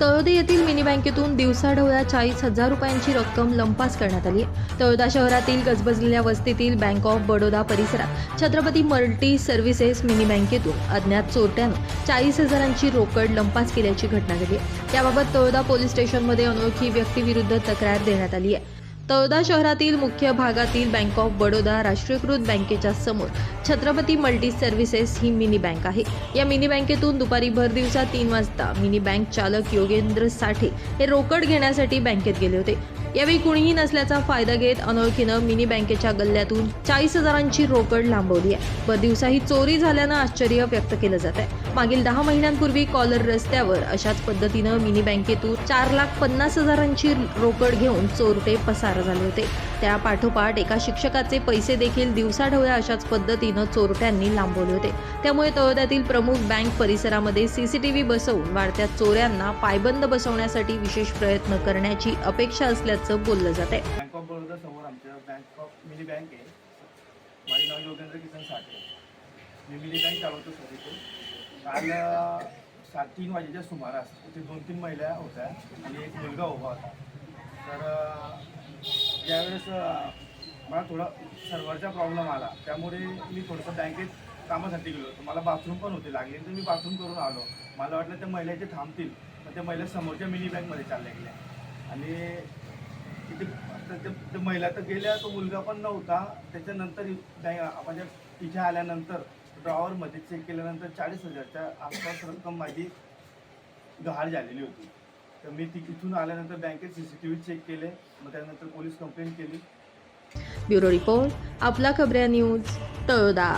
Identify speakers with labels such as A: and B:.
A: तळोदा येथील मिनी बँकेतून दिवसाढवळ्या 40,000 रुपयांची रक्कम लंपास करण्यात आली आहे। तळोदा शहरातील गजबजलेल्या वस्तीतील बँक ऑफ बडोदा परिसरात छत्रपती मल्टी सर्व्हिसेस मिनी बँकेतून अज्ञात चोरट्यानं 40,000ची रोकड लंपास केल्याची घटना घडली आहे। याबाबत तळोदा पोलीस स्टेशनमध्ये अनोळखी व्यक्तीविरुद्ध तक्रार देण्यात आली आहे। तळोदा शहरातील मुख्य भागातील बँक ऑफ बडोदा राष्ट्रीयकृत बँकेच्या समोर छत्रपती मल्टी सर्व्हिसेस ही मिनी बँक आहे। या मिनी बँकेतून दुपारी भर दिवसा 3 वाजता मिनी बँक चालक योगेंद्र साठे हे रोकड घेण्यासाठी बँकेत गेले होते। यावेळी कुणीही नसल्याचा फायदा घेत अनोळखीनं मिनी बँकेच्या गल्ल्यातून 40,000ची रोकड लांबवली आहे। भर दिवसा ही चोरी झाल्यानं आश्चर्य व्यक्त केलं जात आहे। मागील 10 महिन्यांपूर्वी कॉलर रस्त्यावर अशाच पद्धतीनं मिनी बँकेतून 4,50,000ची रोकड घेऊन चोरटे पसार झाले होते। त्या पाठोपाठ एका शिक्षकाचे पैसे देखील दिवसाढवळ्या अशाच पद्धतीनं चोरट्यांनी लांबवले होते। त्यामुळे तळोद्यातील प्रमुख बँक परिसरामध्ये सीसीटीव्ही बसवून वाढत्या चोऱ्यांना पायबंद बसवण्यासाठी विशेष प्रयत्न करण्याची अपेक्षा असल्याचं बोललं जात आहे।
B: बँक ऑफ बडोदा समोर आमच्या बँक ऑफ मिनी बँक आहे। माझे नाव योगेंद्र किसन साठे, मी मिनी बँक चालवतो सर। इथे काल 3 वाजेच्या सुमारास इथे 2-3 महिला होत्या आणि एक मुलगा उभा होता। तर ज्यावेळेस मला थोडा सर्व्हरचा प्रॉब्लेम आला, त्यामुळे मी थोडंसं बँकेत कामासाठी गेलो होतो। मला बाथरूम पण होते लागले, तर मी बाथरूम करून आलो। मला वाटलं त्या महिला इथे थांबतील, पण त्या महिला समोरच्या मिनी बँकमध्ये चालल्या गेल्या आणि तिथे महिला तर गेल्या, तो मुलगा पण नव्हता। त्याच्यानंतर म्हणजे इथे आल्यानंतर ड्रॉवरमध्ये चेक केल्यानंतर 40,000च्या आसपास रक्कम माझी गहाळ झालेली होती। तर मी तिथून आल्यानंतर बँकेत सीसीटीव्ही चेक केले, मग त्यानंतर पोलीस कंप्लेंट केली।
A: ब्युरो रिपोर्ट, आपला खबऱ्या न्यूज, तळोदा।